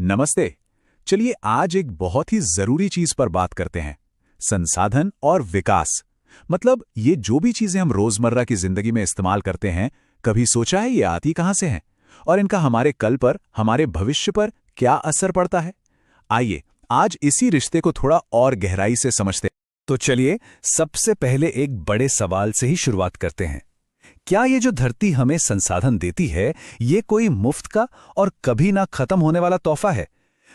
नमस्ते। चलिए आज एक बहुत ही जरूरी चीज पर बात करते हैं। संसाधन और विकास। मतलब ये जो भी चीजें हम रोजमर्रा की जिंदगी में इस्तेमाल करते हैं, कभी सोचा है ये आती कहां से हैं? और इनका हमारे कल पर, हमारे भविष्य पर क्या असर पड़ता है? आइए आज इसी रिश्ते को थोड़ा और गहराई से समझते हैं। तो चलिए सबसे पहले एक बड़े सवाल से ही शुरुआत करते हैं। क्या ये जो धरती हमें संसाधन देती है, ये कोई मुफ्त का और कभी ना खत्म होने वाला तोहफा है?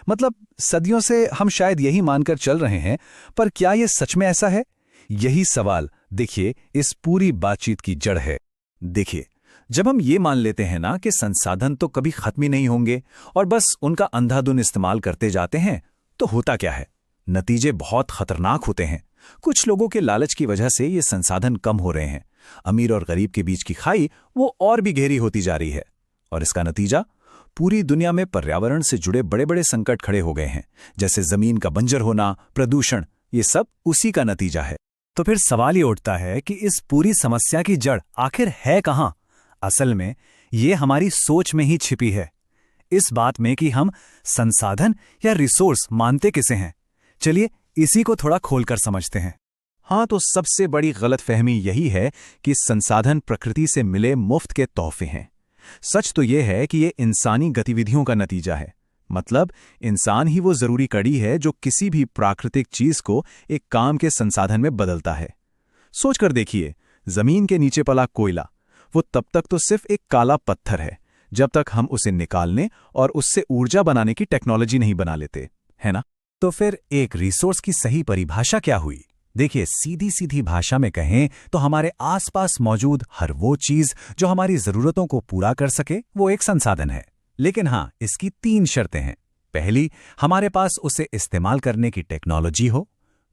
मतलब सदियों से हम शायद यही मानकर चल रहे हैं, पर क्या ये सच में ऐसा है? यही सवाल देखिए इस पूरी बातचीत की जड़ है। देखिए, जब हम ये मान लेते हैं ना कि संसाधन तो कभी खत्म ही नहीं होंगे और बस उनका अंधाधुन इस्तेमाल करते जाते हैं, तो होता क्या है? नतीजे बहुत खतरनाक होते हैं। कुछ लोगों के लालच की वजह से ये संसाधन कम हो रहे हैं। अमीर और गरीब के बीच की खाई वो और भी गहरी होती जा रही है। और इसका नतीजा, पूरी दुनिया में पर्यावरण से जुड़े बड़े बड़े संकट खड़े हो गए हैं, जैसे जमीन का बंजर होना, प्रदूषण। ये सब उसी का नतीजा है। तो फिर सवाल ये उठता है कि इस पूरी समस्या की जड़ आखिर है कहां? असल में ये हमारी सोच में ही छिपी है। इस बात में कि हम संसाधन या रिसोर्स मानते किसे हैं। चलिए इसी को थोड़ा खोलकर समझते हैं। हाँ, तो सबसे बड़ी गलतफहमी यही है कि संसाधन प्रकृति से मिले मुफ्त के तोहफे हैं। सच तो यह है कि ये इंसानी गतिविधियों का नतीजा है। मतलब इंसान ही वो जरूरी कड़ी है जो किसी भी प्राकृतिक चीज को एक काम के संसाधन में बदलता है। सोचकर देखिए, जमीन के नीचे पला कोयला, वो तब तक तो सिर्फ एक काला पत्थर है जब तक हम उसे निकालने और उससे ऊर्जा बनाने की टेक्नोलॉजी नहीं बना लेते, है ना? तो फिर एक रिसोर्स की सही परिभाषा क्या हुई? देखिए, सीधी सीधी भाषा में कहें तो हमारे आसपास मौजूद हर वो चीज जो हमारी जरूरतों को पूरा कर सके, वो एक संसाधन है। लेकिन हाँ, इसकी 3 शर्तें हैं। पहली, हमारे पास उसे इस्तेमाल करने की टेक्नोलॉजी हो।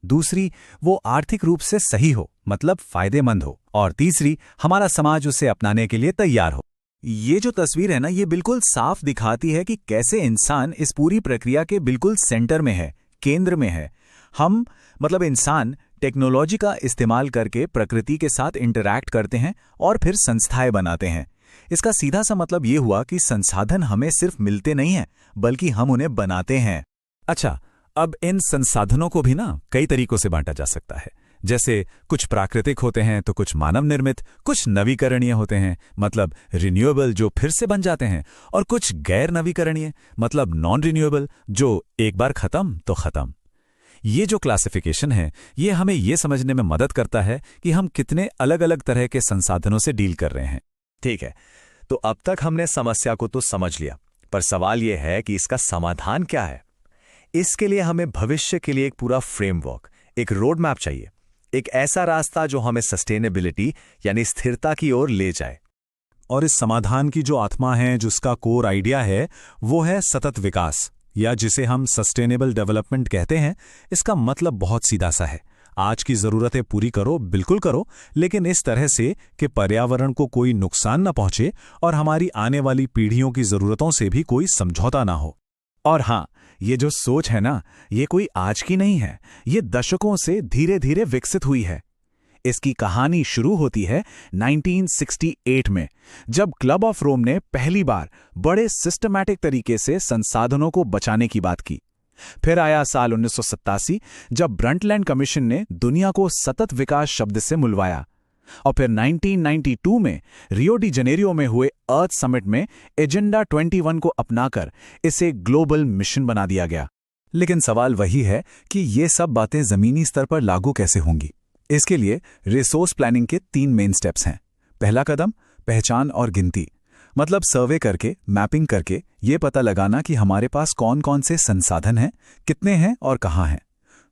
दूसरी, वो आर्थिक रूप से सही हो, मतलब फायदेमंद हो। और तीसरी, हमारा समाज उसे अपनाने के लिए तैयार हो। ये जो तस्वीर है ना, ये बिल्कुल साफ दिखाती है कि कैसे इंसान इस पूरी प्रक्रिया के बिल्कुल सेंटर में है, केंद्र में है। हम मतलब इंसान टेक्नोलॉजी का इस्तेमाल करके प्रकृति के साथ इंटरैक्ट करते हैं और फिर संस्थाएं बनाते हैं। इसका सीधा सा मतलब ये हुआ कि संसाधन हमें सिर्फ मिलते नहीं हैं, बल्कि हम उन्हें बनाते हैं। अच्छा, अब इन संसाधनों को भी ना कई तरीकों से बांटा जा सकता है। जैसे कुछ प्राकृतिक होते हैं तो कुछ मानव निर्मित, कुछ नवीकरणीय होते हैं, मतलब रिन्यूएबल जो फिर से बन जाते हैं, और कुछ गैर नवीकरणीय, मतलब नॉन रिन्यूएबल जो एक बार खत्म तो खत्म। ये जो क्लासिफिकेशन है, ये हमें ये समझने में मदद करता है कि हम कितने अलग अलग तरह के संसाधनों से डील कर रहे हैं। ठीक है, तो अब तक हमने समस्या को तो समझ लिया, पर सवाल यह है कि इसका समाधान क्या है। इसके लिए हमें भविष्य के लिए एक पूरा फ्रेमवर्क, एक रोड मैप चाहिए। एक ऐसा रास्ता जो हमें सस्टेनेबिलिटी यानी स्थिरता की ओर ले जाए। और इस समाधान की जो आत्मा है, जिसका कोर आइडिया है, वो है सतत विकास, या जिसे हम सस्टेनेबल डेवलपमेंट कहते हैं। इसका मतलब बहुत सीधा सा है, आज की जरूरतें पूरी करो, बिल्कुल करो, लेकिन इस तरह से कि पर्यावरण को कोई नुकसान न पहुंचे और हमारी आने वाली पीढ़ियों की जरूरतों से भी कोई समझौता ना हो। और हाँ, ये जो सोच है ना, ये कोई आज की नहीं है, ये दशकों से धीरे धीरे विकसित हुई है। इसकी कहानी शुरू होती है 1968 में, जब क्लब ऑफ रोम ने पहली बार बड़े सिस्टमैटिक तरीके से संसाधनों को बचाने की बात की। फिर आया साल 1987, जब ब्रंटलैंड कमीशन ने दुनिया को सतत विकास शब्द से मुलवाया। और फिर 1992 में रियो डी जनेरियो में हुए अर्थ समिट में एजेंडा 21 को अपनाकर इसे ग्लोबल मिशन बना दिया गया। लेकिन सवाल वही है कि ये सब बातें जमीनी स्तर पर लागू कैसे होंगी? इसके लिए रिसोर्स प्लानिंग के 3 मेन स्टेप्स हैं। पहला कदम, पहचान और गिनती, मतलब सर्वे करके, मैपिंग करके ये पता लगाना कि हमारे पास कौन कौन से संसाधन हैं, कितने हैं और कहाँ हैं।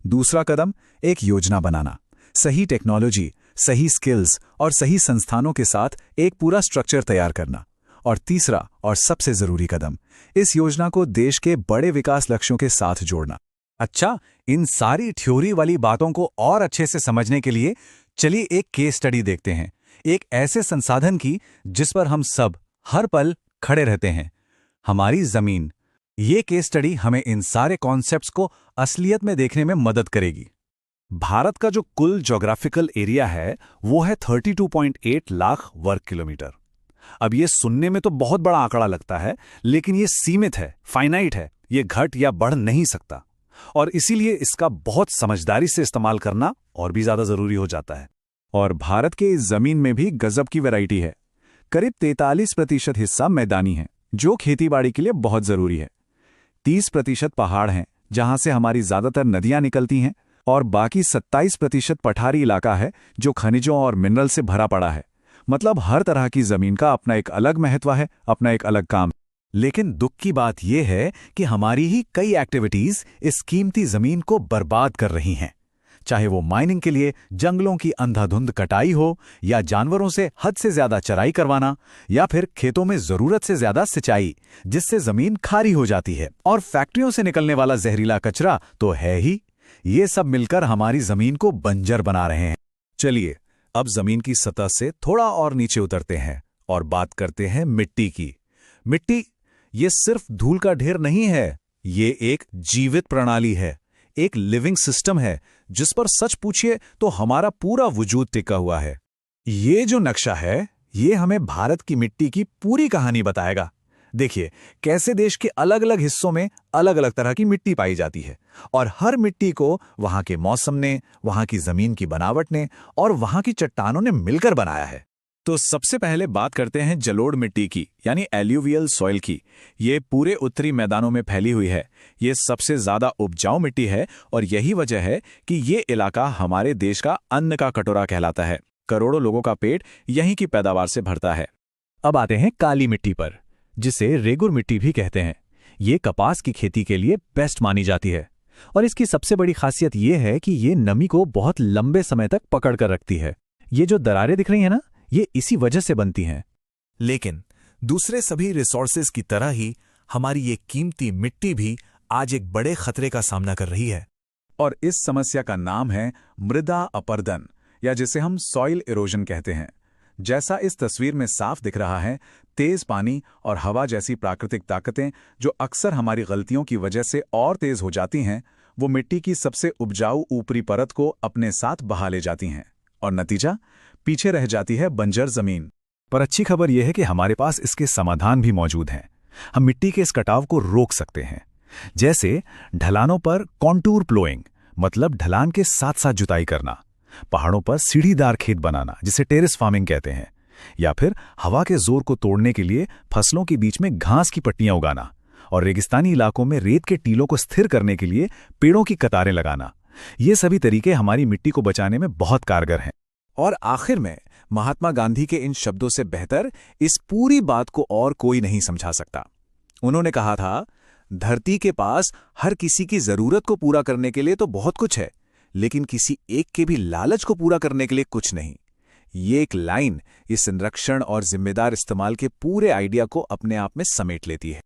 दूसरा कदम, एक योजना बनाना, सही टेक्नोलॉजी, सही स्किल्स और सही संस्थानों के साथ एक पूरा स्ट्रक्चर तैयार करना। और तीसरा और सबसे जरूरी कदम, इस योजना को देश के बड़े विकास लक्ष्यों के साथ जोड़ना। अच्छा, इन सारी थ्योरी वाली बातों को और अच्छे से समझने के लिए चलिए एक केस स्टडी देखते हैं, एक ऐसे संसाधन की जिस पर हम सब हर पल खड़े रहते हैं, हमारी जमीन। ये केस स्टडी हमें इन सारे कॉन्सेप्ट्स को असलियत में देखने में मदद करेगी। भारत का जो कुल ज्योग्राफिकल एरिया है, वो है 32.8 लाख वर्ग किलोमीटर। अब ये सुनने में तो बहुत बड़ा आंकड़ा लगता है, लेकिन ये सीमित है, फाइनाइट है, ये घट या बढ़ नहीं सकता, और इसीलिए इसका बहुत समझदारी से इस्तेमाल करना और भी ज्यादा जरूरी हो जाता है। और भारत के इस जमीन में भी गजब की वैरायटी है। करीब 43% हिस्सा मैदानी है, जो खेतीबाड़ी के लिए बहुत जरूरी है। 30% पहाड़ हैं, जहां से हमारी ज्यादातर नदियां निकलती हैं, और बाकी 27% पठारी इलाका है, जो खनिजों और मिनरल से भरा पड़ा है। मतलब हर तरह की जमीन का अपना एक अलग महत्व है, अपना एक अलग काम। लेकिन दुख की बात यह है कि हमारी ही कई एक्टिविटीज इस कीमती जमीन को बर्बाद कर रही हैं। चाहे वो माइनिंग के लिए जंगलों की अंधाधुंध कटाई हो, या जानवरों से हद से ज्यादा चराई करवाना, या फिर खेतों में जरूरत से ज्यादा सिंचाई, जिससे जमीन खारी हो जाती है। और फैक्ट्रियों से निकलने वाला जहरीला कचरा तो है ही। ये सब मिलकर हमारी जमीन को बंजर बना रहे हैं। चलिए अब जमीन की सतह से थोड़ा और नीचे उतरते हैं और बात करते हैं मिट्टी की। मिट्टी ये सिर्फ धूल का ढेर नहीं है, ये एक जीवित प्रणाली है, एक लिविंग सिस्टम है, जिस पर सच पूछिए तो हमारा पूरा वजूद टिका हुआ है। ये जो नक्शा है, ये हमें भारत की मिट्टी की पूरी कहानी बताएगा। देखिए कैसे देश के अलग अलग हिस्सों में अलग अलग तरह की मिट्टी पाई जाती है, और हर मिट्टी को वहां के मौसम ने, वहां की जमीन की बनावट ने और वहां की चट्टानों ने मिलकर बनाया है। तो सबसे पहले बात करते हैं जलोढ़ मिट्टी की, यानी एल्यूवियल सॉइल की। ये पूरे उत्तरी मैदानों में फैली हुई है। ये सबसे ज्यादा उपजाऊ मिट्टी है, और यही वजह है कि ये इलाका हमारे देश का अन्न का कटोरा कहलाता है। करोड़ों लोगों का पेट यहीं की पैदावार से भरता है। अब आते हैं काली मिट्टी पर, जिसे रेगुर मिट्टी भी कहते हैं। ये कपास की खेती के लिए बेस्ट मानी जाती है, और इसकी सबसे बड़ी खासियत ये है कि ये नमी को बहुत लंबे समय तक पकड़ कर रखती है। ये जो दरारें दिख रही हैं ना, ये इसी वजह से बनती हैं। लेकिन दूसरे सभी रिसोर्सेज की तरह ही हमारी ये कीमती मिट्टी भी आज एक बड़े खतरे का सामना कर रही है। और इस समस्या का नाम है मृदा अपरदन, या जिसे हम सॉइल इरोजन कहते हैं। जैसा इस तस्वीर में साफ दिख रहा है, तेज पानी और हवा जैसी प्राकृतिक ताकतें जो अक्सर हमारी गलतियों की वजह से और तेज हो जाती हैं, वो मिट्टी की सबसे उपजाऊ ऊपरी परत को अपने साथ बहा ले जाती हैं, और नतीजा पीछे रह जाती है बंजर जमीन। पर अच्छी खबर यह है कि हमारे पास इसके समाधान भी मौजूद हैं। हम मिट्टी के इस कटाव को रोक सकते हैं। जैसे ढलानों पर कॉन्टूर प्लोइंग, मतलब ढलान के साथ साथ जुताई करना, पहाड़ों पर सीढ़ीदार खेत बनाना, जिसे टेरेस फार्मिंग कहते हैं, या फिर हवा के जोर को तोड़ने के लिए फसलों के बीच में घास की पट्टियां उगाना, और रेगिस्तानी इलाकों में रेत के टीलों को स्थिर करने के लिए पेड़ों की कतारें लगाना। ये सभी तरीके हमारी मिट्टी को बचाने में बहुत कारगर हैं। और आखिर में महात्मा गांधी के इन शब्दों से बेहतर इस पूरी बात को और कोई नहीं समझा सकता। उन्होंने कहा था, धरती के पास हर किसी की जरूरत को पूरा करने के लिए तो बहुत कुछ है, लेकिन किसी एक के भी लालच को पूरा करने के लिए कुछ नहीं। ये एक लाइन इस संरक्षण और जिम्मेदार इस्तेमाल के पूरे आइडिया को अपने आप में समेट लेती है।